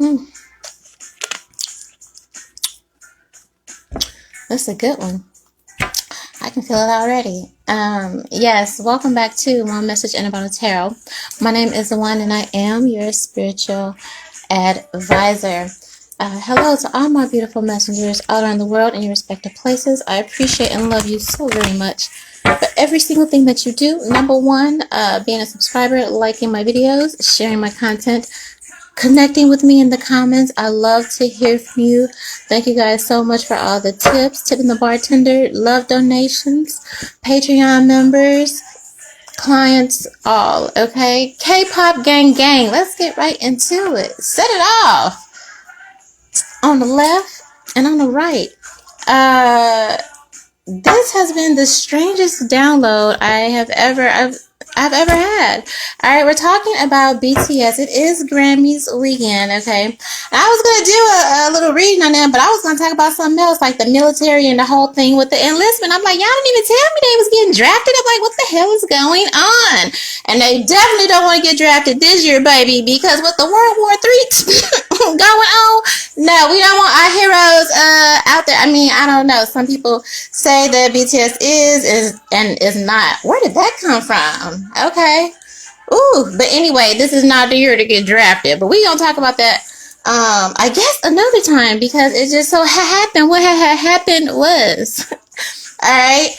Mm, that's a good one. I can feel it already. Yes, welcome back to my message in about a tarot. My name is O.N.E and I am your spiritual advisor. Hello to all my beautiful messengers all around the world in your respective places. I appreciate and love you so very much for every single thing that you do. Number one, being a subscriber, liking my videos, sharing my content, connecting with me in the comments. I love to hear from you. Thank you guys so much for all the tips, tipping the bartender, love donations, Patreon members, clients, all. Okay, K-pop gang gang. Let's get right into it. Set it off. On the left and on the right. This has been the strangest download I've ever had. All right, we're talking about BTS. It is Grammys weekend, okay? And I was gonna do a little reading on them, but I was gonna talk about something else, like the military and the whole thing with the enlistment. I'm like, y'all didn't even tell me they was getting drafted. I'm like, what the hell is going on? And they definitely don't want to get drafted this year, baby, because with the World War III going on, no, we don't want our heroes out there. I mean, I don't know. Some people say that BTS is and is not. Where did that come from? Okay. Ooh, but anyway, this is not the year to get drafted. But we gonna talk about that. I guess another time because it just so happened. What had happened was, all right,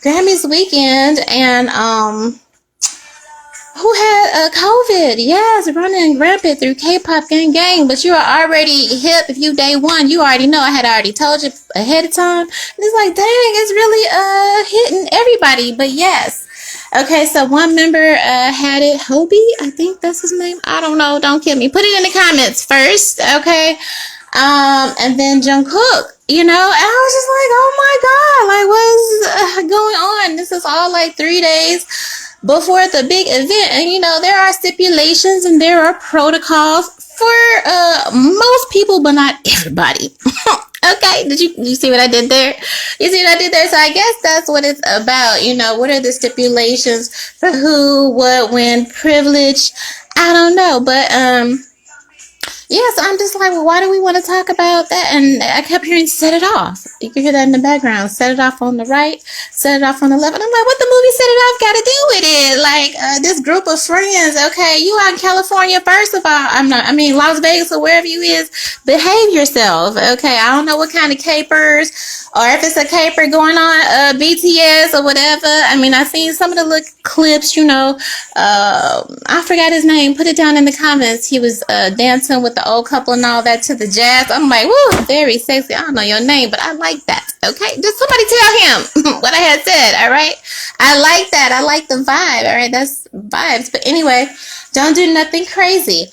Grammys weekend and who had COVID? Yes, running rampant through K-pop gang gang. But you are already hip. If you day one, you already know. I had already told you ahead of time. And it's like, dang, it's really hitting everybody. But yes. Okay, so one member had it. Hobie, I think that's his name. I don't know. Don't kill me. Put it in the comments first. Okay. And then Jungkook. You know, and I was just like, oh my God, like what's going on? This is all like 3 days before the big event, and you know there are stipulations and there are protocols for most people, but not everybody. Okay, did you see what I did there? You see what I did there? So I guess that's what it's about. You know, what are the stipulations for who, what, when, privilege? I don't know, but yeah, so I'm just like, well, why do we want to talk about that? And I kept hearing set it off. You can hear that in the background. Set it off on the right, set it off on the left. And I'm like, what the movie set it off got to do with it? Like, this group of friends, okay, you out in California, first of all. Las Vegas or wherever you is, behave yourself, okay? I don't know what kind of capers or if it's a caper going on, BTS or whatever. I mean, I seen some of the little clips, you know. I forgot his name. Put it down in the comments. He was dancing with the old couple and all that to the jazz. I'm like, woo, very sexy. I don't know your name, but I like that. Okay, just somebody tell him what I had said. All right, I like that. I like the vibe. All right, that's vibes. But anyway, don't do nothing crazy.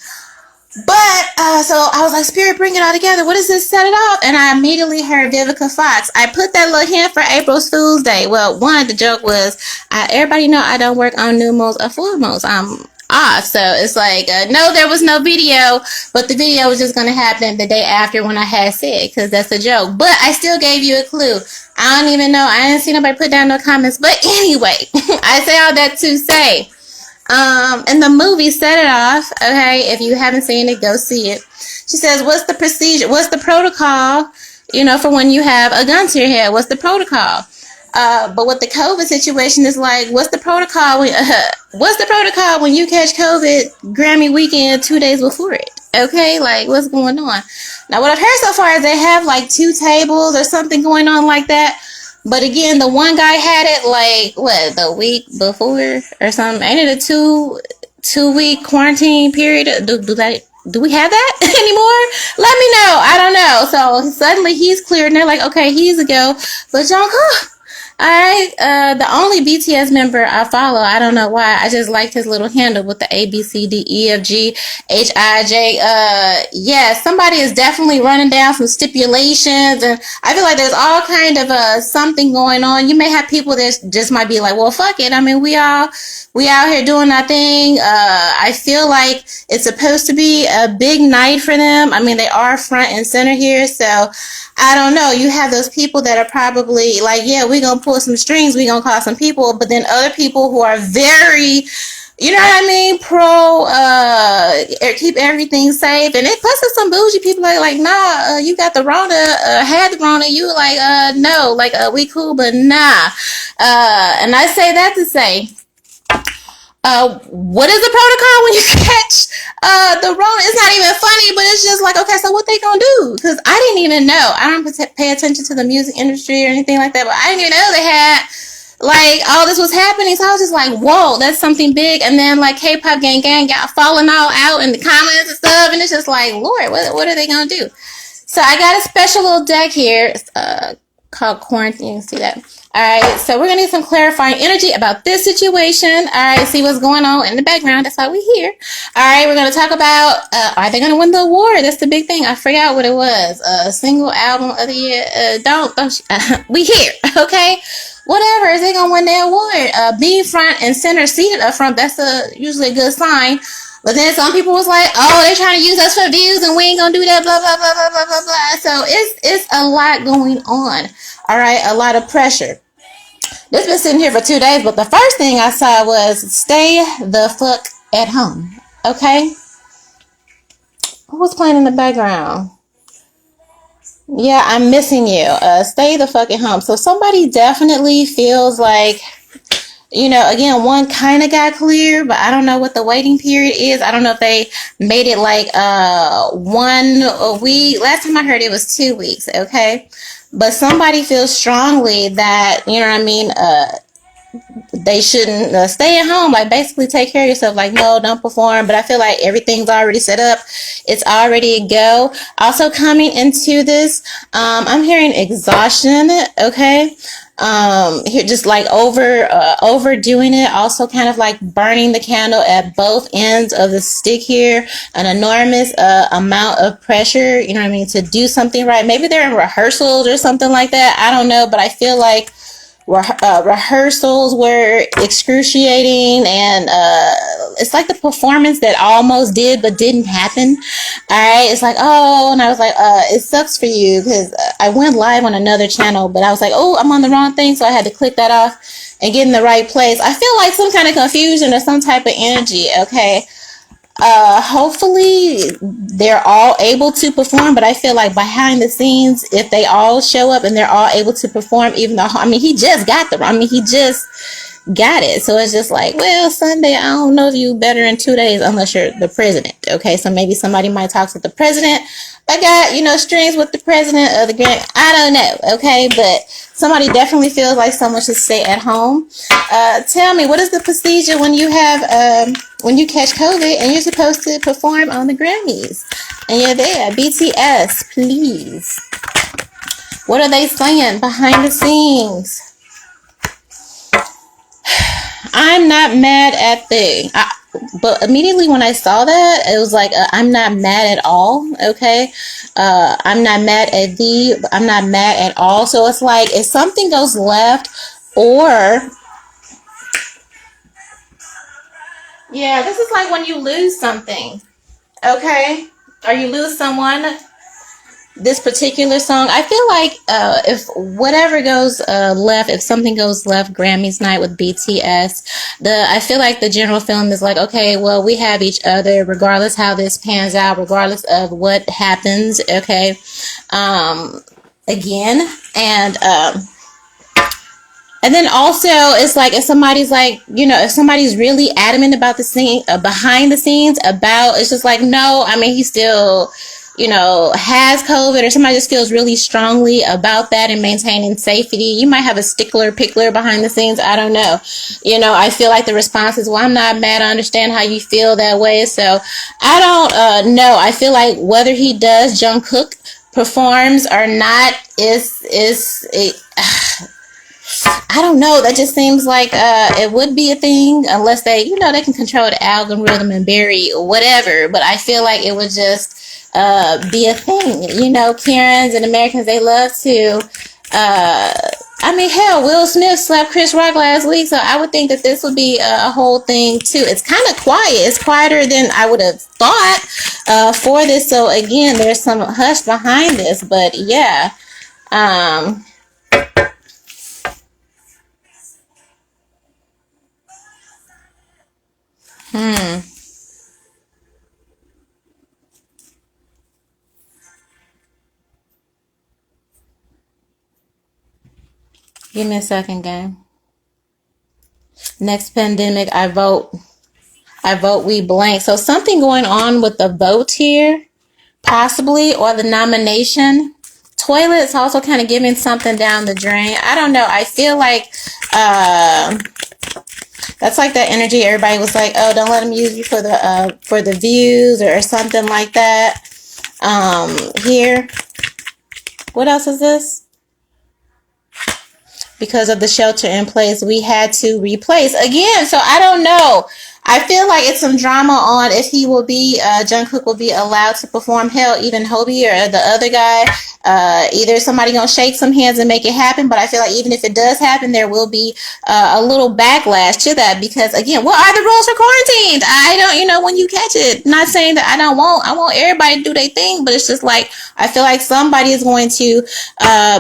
But, so I was like, Spirit, bring it all together. What does this set it off? And I immediately heard Vivica Fox. I put that little hint for April's Fool's Day. Well, one, the joke was, everybody know I don't work on new moons or full moons. I'm off. So it's like, no, there was no video, but the video was just going to happen the day after when I had said, because that's a joke. But I still gave you a clue. I don't even know. I didn't see nobody put down no comments. But anyway, I say all that to say, and the movie set it off. Okay, if you haven't seen it, go see it. She says, what's the procedure? What's the protocol, you know, for when you have a gun to your head? What's the protocol? But with the COVID situation, it's like, what's the protocol when you catch COVID Grammy weekend 2 days before it? Okay, like, what's going on? Now, what I've heard so far is they have like 2 tables or something going on like that. But again, the one guy had it like, what, the week before or something? Ain't it a two-week quarantine period? Do we have that anymore? Let me know. I don't know. So suddenly he's cleared and they're like, okay, he's a go. But Jungkook, alright, the only BTS member I follow, I don't know why, I just liked his little handle with the A, B, C, D, E, F, G, H, I, J, yeah, somebody is definitely running down some stipulations, and I feel like there's all kind of, something going on. You may have people that just might be like, well, fuck it, I mean, we out here doing our thing. I feel like it's supposed to be a big night for them. I mean, they are front and center here, so I don't know. You have those people that are probably like, yeah, we're going to pull some strings, we're going to call some people, but then other people who are very you know what I mean, pro keep everything safe. And it plus there's some bougie people like nah, you got the Rona, had the Rona, you like no, like we cool, but nah. And I say that to say, what is the protocol when you catch the Rona? It's not even funny, but it's just like, okay, so what they gonna do? Because I didn't even know. I don't pay attention to the music industry or anything like that, but I didn't even know they had like all this was happening. So I was just like, whoa, that's something big. And then like K-pop gang got falling all out in the comments and stuff, and it's just like, Lord, what are they gonna do? So I got a special little deck here called Quarantine. You can see that. All right, so we're gonna need some clarifying energy about this situation. All right, see what's going on in the background. That's why we're here. All right, we're gonna talk about are they gonna win the award? That's the big thing. I forgot what it was. Single album of the year. Don't we here? Okay, whatever. Is they gonna win the award? Being front and center seated up front. That's usually a good sign. But then some people was like, oh, they're trying to use us for views and we ain't gonna do that, blah, blah, blah, blah, blah, blah, blah. So it's a lot going on. All right, a lot of pressure. This been sitting here for 2 days, but the first thing I saw was stay the fuck at home. Okay? Who was playing in the background? Yeah, I'm missing you. Stay the fuck at home. So somebody definitely feels like, you know, again, one kind of got clear, but I don't know what the waiting period is. I don't know if they made it like 1 week. Last time I heard it was 2 weeks, okay? But somebody feels strongly that, you know what I mean, they shouldn't stay at home, like basically take care of yourself, like no, don't perform. But I feel like everything's already set up, it's already a go. Also coming into this, I'm hearing exhaustion, okay, here just like overdoing it, also kind of like burning the candle at both ends of the stick here, an enormous amount of pressure, you know what I mean, to do something right. Maybe they're in rehearsals or something like that, I don't know, but I feel like rehearsals were excruciating, and it's like the performance that almost did but didn't happen. All right, it's like, oh, and I was like, it sucks for you, because I went live on another channel, but I was like, oh, I'm on the wrong thing, so I had to click that off and get in the right place. I feel like some kind of confusion or some type of energy. Okay, hopefully they're all able to perform, but I feel like behind the scenes, if they all show up and they're all able to perform, even though, I mean, he just got it, so it's just like, well, Sunday, I don't know if you better in 2 days unless you're the president. Okay, so maybe somebody might talk to the president. I got, you know, strings with the president of the Grammy. I don't know. Okay, but somebody definitely feels like someone should stay at home. Tell me, what is the procedure when you have when you catch COVID and you're supposed to perform on the Grammys and you're there? BTS, please. What are they saying behind the scenes? I'm not mad at but immediately when I saw that, it was like, I'm not mad at all. Okay. I'm not mad at I'm not mad at all. So it's like, if something goes left, or yeah, this is like when you lose something. Okay. Or you lose someone. This particular song, I feel like if whatever goes left, if something goes left, Grammys night with BTS, I feel like the general feeling is like, okay, well, we have each other regardless how this pans out, regardless of what happens. Okay, again, and then also, it's like, if somebody's like, you know, if somebody's really adamant about the scene, behind the scenes about, it's just like, no, I mean, he still, you know, has COVID, or somebody just feels really strongly about that and maintaining safety. You might have a pickler behind the scenes. I don't know. You know, I feel like the response is, well, I'm not mad. I understand how you feel that way. So I don't know. I feel like whether he does, Jungkook performs or not, I don't know. That just seems like it would be a thing, unless they, you know, they can control the algorithm and bury whatever. But I feel like it would just be a thing. You know, Karens and Americans, they love to. I mean, hell, Will Smith slapped Chris Rock last week, so I would think that this would be a whole thing too. It's kind of quiet. It's quieter than I would have thought for this. So again, there's some hush behind this, but yeah. Give me a second, gang. Next pandemic, I vote. We blank. So something going on with the vote here, possibly, or the nomination. Toilets also kind of giving something down the drain. I don't know. I feel like that's like that energy. Everybody was like, "Oh, don't let them use you for the views or something like that." Here, what else is this? Because of the shelter in place, we had to replace again. So I don't know. I feel like it's some drama on if he will be, Jungkook will be allowed to perform. Hell, even Hobie or the other guy, either somebody gonna shake some hands and make it happen. But I feel like even if it does happen, there will be a little backlash to that because again, what are the rules for quarantine? I don't, when you catch it. Not saying that I want everybody to do their thing, but it's just like I feel like somebody is going to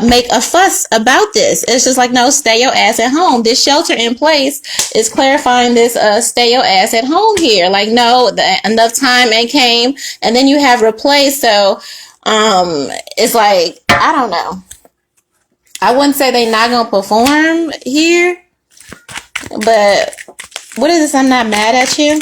make a fuss about this. It's just like, no, stay your ass at home. This shelter in place is clarifying this stay your ass at home here. Like, no, enough time and came, and then you have replaced. So it's like, I don't know. I wouldn't say they not gonna perform here, but what is this? I'm not mad at you.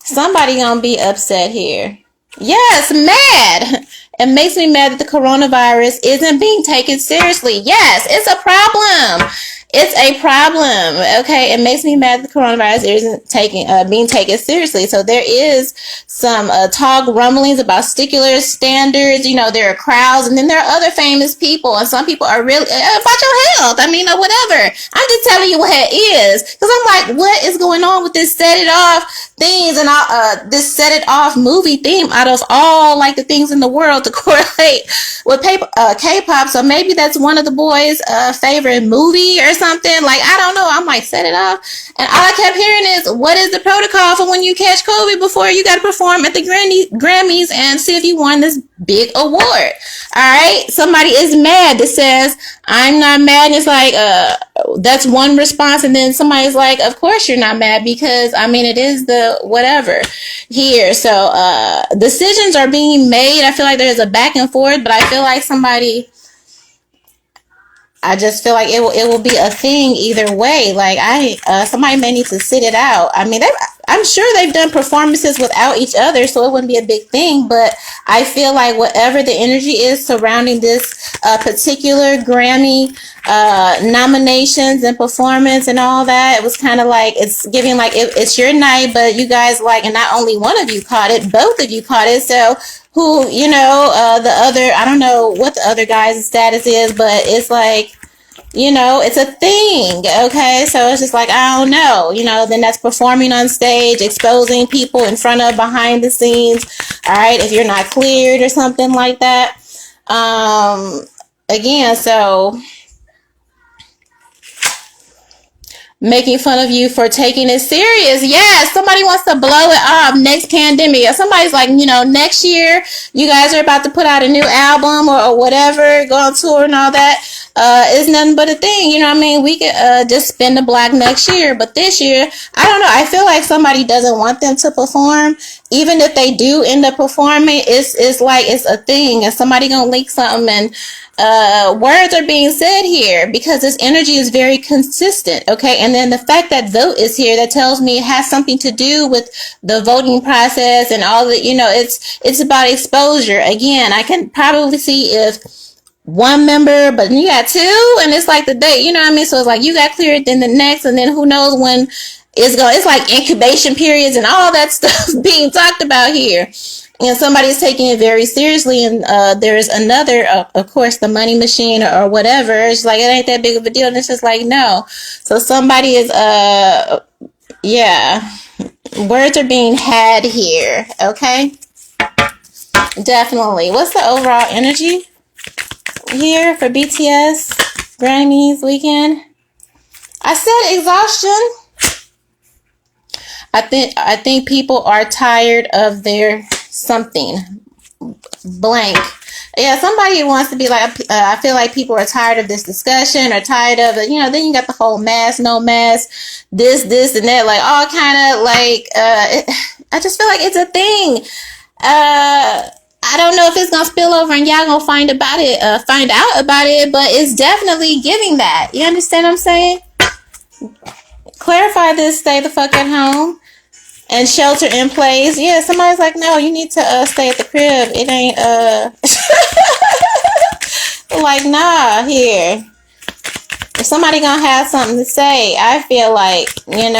Somebody gonna be upset here. Yes, mad. It makes me mad that the coronavirus isn't being taken seriously. Yes, it's a problem. It's a problem. Okay, it makes me mad that the coronavirus isn't being taken seriously. So there is some talk rumblings about stickler standards. There are crowds, and then there are other famous people, and some people are really about your health. I mean, or whatever. I'm just telling you what it is, because I'm like, what is going on with this set it off things and this set it off movie theme out of all like the things in the world to correlate with K-pop. So maybe that's one of the boys' favorite movie or something. Like, I don't know. I'm like, set it off. And all I kept hearing is, what is the protocol for when you catch COVID before you got to perform at the Grammys and see if you won this big award? All right. Somebody is mad that says, I'm not mad. And it's like, that's one response. And then somebody's like, of course you're not mad because, I mean, it is the whatever here. So, decisions are being made. I feel like there's a back and forth, but I feel like I just feel like it will be a thing either way. Like somebody may need to sit it out. I mean, I'm sure they've done performances without each other, so it wouldn't be a big thing. But I feel like whatever the energy is surrounding this particular Grammy nominations and performance and all that, it was kind of like it's giving like it's your night, but you guys like, and not only one of you caught it, both of you caught it. So who, the other, I don't know what the other guy's status is, but it's like, it's a thing. Okay. So it's just like, I don't know, then that's performing on stage, exposing people in front of, behind the scenes. All right. If you're not cleared or something like that. Again, so making fun of you for taking it serious. Yes, somebody wants to blow it off next pandemic. Or somebody's like, next year you guys are about to put out a new album or whatever, go on tour and all that. It's nothing but a thing. You know what I mean? We could just spin the block next year. But this year, I don't know. I feel like somebody doesn't want them to perform. Even if they do end up performing, it's like it's a thing. And somebody gonna leak something and words are being said here because this energy is very consistent. Okay. And then the fact that vote is here, that tells me it has something to do with the voting process and all that, it's about exposure. Again, I can probably see if one member, but you got two, and it's like the day, you know what I mean? So it's like you got cleared, then the next, and then who knows when it's like incubation periods and all that stuff being talked about here. And somebody's taking it very seriously, and there's another, of course, the money machine or whatever. It's like, it ain't that big of a deal, and it's just like, no. So somebody is, yeah, words are being had here, okay? Definitely. What's the overall energy here for BTS Grammys weekend? I said exhaustion. I think people are tired of their something blank. Yeah, somebody wants to be like, I feel like people are tired of this discussion or tired of it. Then you got the whole mask, no mask, this, and that, like all kind of like, I just feel like it's a thing. I don't know if it's gonna spill over and y'all gonna find out about it, but it's definitely giving that. You understand what I'm saying? Clarify this, stay the fuck at home. And shelter in place. Yeah, somebody's like, no, you need to stay at the crib. It ain't like, nah, here. If somebody gonna have something to say, I feel like, again,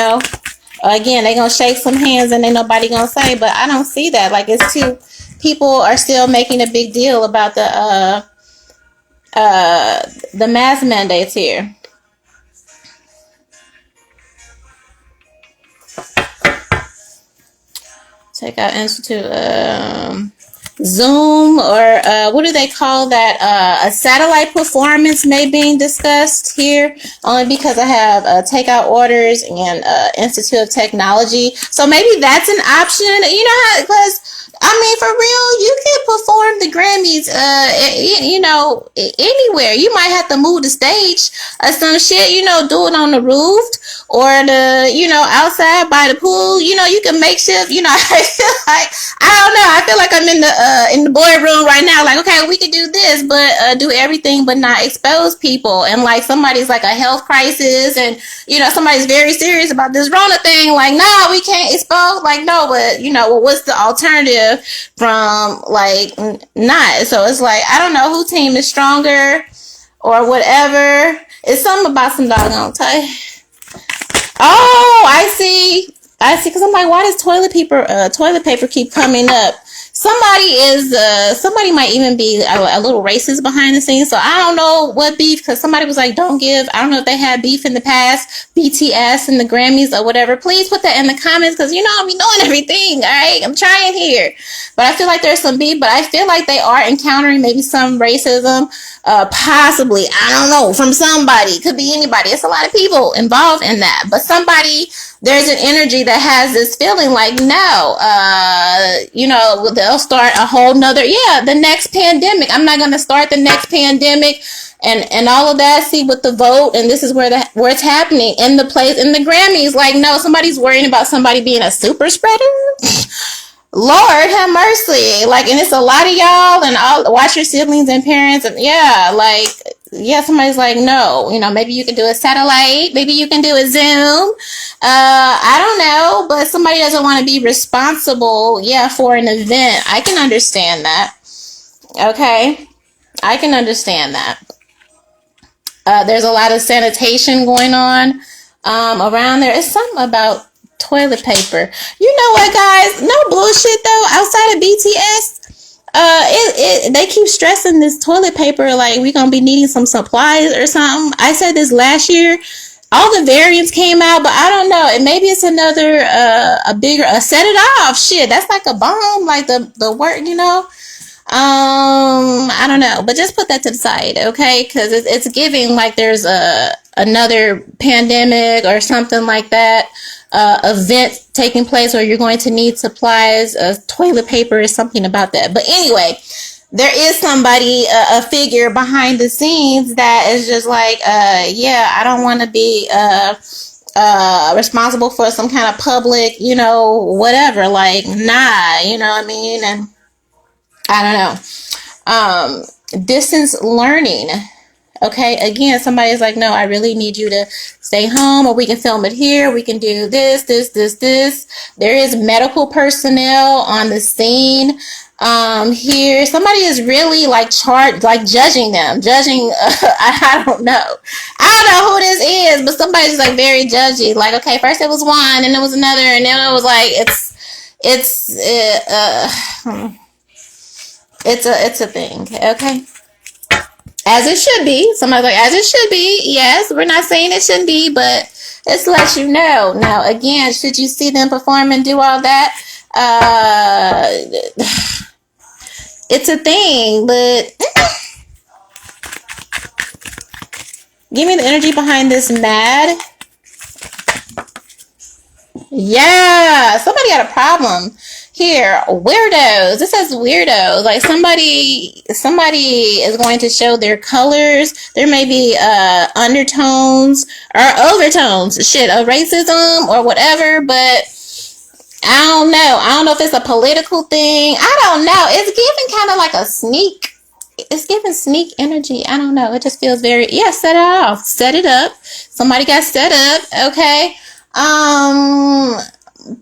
they gonna shake some hands and ain't nobody gonna say, but I don't see that. Like, it's too, people are still making a big deal about the mask mandates here. Take out Institute, Zoom, or what do they call that? A satellite performance may be discussed here, only because I have takeout orders and Institute of Technology. So maybe that's an option. You know how, because I mean, for real, you can perform the Grammys, anywhere. You might have to move the stage or some shit, do it on the roof or outside by the pool. You can make shift. I feel like, I don't know. I feel like I'm in the boardroom right now. Like, okay, we could do this, but do everything, but not expose people. And like somebody's like a health crisis, and somebody's very serious about this Rona thing. Like, nah, we can't expose. Like, no, but what's the alternative from like not? So it's like, I don't know who team is stronger or whatever. It's something about some doggone tie. Oh, I see, because I'm like, why does toilet paper keep coming up? Somebody might even be a little racist behind the scenes. So I don't know what beef, because somebody was like, don't give, I don't know if they had beef in the past, BTS and the Grammys or whatever. Please put that in the comments, because I'll be knowing everything. All right, I'm trying here, but I feel like there's some beef, but I feel like they are encountering maybe some racism, possibly, I don't know, from somebody. Could be anybody. It's a lot of people involved in that, but somebody, there's an energy that has this feeling like, no, they'll start a whole nother, the next pandemic. I'm not going to start the next pandemic and all of that. See, with the vote, and this is where it's happening in the Grammys. Like, no, somebody's worrying about somebody being a super spreader. Lord have mercy. Like, and it's a lot of y'all, and all, watch your siblings and parents, and somebody's like, no, maybe you can do a satellite, maybe you can do a Zoom. I don't know, but somebody doesn't want to be responsible, for an event. I can understand that. Okay. I can understand that. There's a lot of sanitation going on, around there. It's something about toilet paper. You know what, guys? No bullshit though. Outside of BTS, they keep stressing this toilet paper. Like, we gonna be needing some supplies or something. I said this last year. All the variants came out, but I don't know. And maybe it's another, a set it off. Shit, that's like a bomb. Like the word, I don't know, but just put that to the side, okay? Because it's giving like there's another pandemic or something like that, event taking place where you're going to need supplies, toilet paper, or something about that. But anyway, there is somebody, a figure behind the scenes that is just like, I don't want to be responsible for some kind of public, whatever. Like, nah, you know what I mean? And I don't know. Distance learning. Okay, again, somebody's like, no, I really need you to stay home, or we can film it here. We can do this. There is medical personnel on the scene. Here, somebody is really like judging them. I don't know. I don't know who this is, but somebody's like very judgy. Like, okay, first it was one, and it was another, and then it was like, it's a thing. Okay. As it should be. Somebody's like, as it should be. Yes, we're not saying it shouldn't be, but it's to let you know. Now, again, should you see them perform and do all that? It's a thing, but give me the energy behind this mad. Yeah, somebody got a problem Here, weirdos. This says weirdos. Like somebody is going to show their colors. There may be undertones or overtones, shit, of racism or whatever, but I don't know. I don't know if it's a political thing. I don't know. It's giving kind of like a sneak. It's giving sneak energy. I don't know. It just feels very, yeah, set it off. Set it up. Somebody got set up. Okay.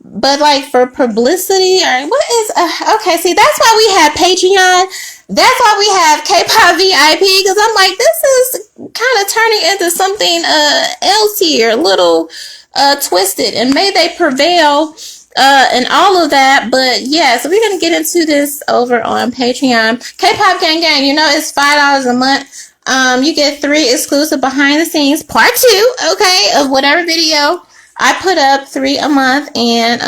But like for publicity or what is, okay, see, that's why we have Patreon. That's why we have K-pop VIP, because I'm like, this is kind of turning into something else here, a little twisted, and may they prevail and all of that. But yeah, so we're gonna get into this over on Patreon. K-pop Gang Gang, you know, it's $5 a month. You get 3 exclusive behind the scenes part 2, okay, of whatever video I put up, 3 a month, and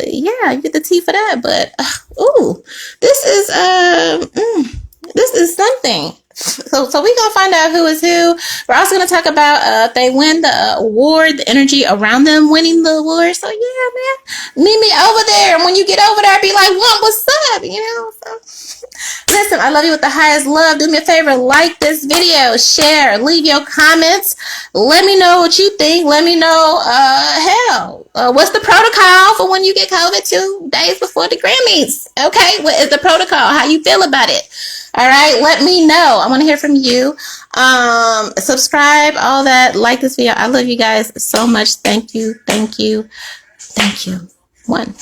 yeah, you get the tea for that. But ooh, this is something. So we're gonna find out who is who. We're also gonna talk about if they win the award, the energy around them winning the award. So yeah, man, meet me over there, and when you get over there, be like, "What? What's up?" You know. So listen, I love you with the highest love. Do me a favor, like this video, share, leave your comments. Let me know what you think. Let me know, what's the protocol for when you get COVID 2 days before the Grammys? Okay, what is the protocol? How you feel about it? All right, let me know. I want to hear from you. Subscribe, all that. Like this video. I love you guys so much. Thank you. Thank you. Thank you. 1.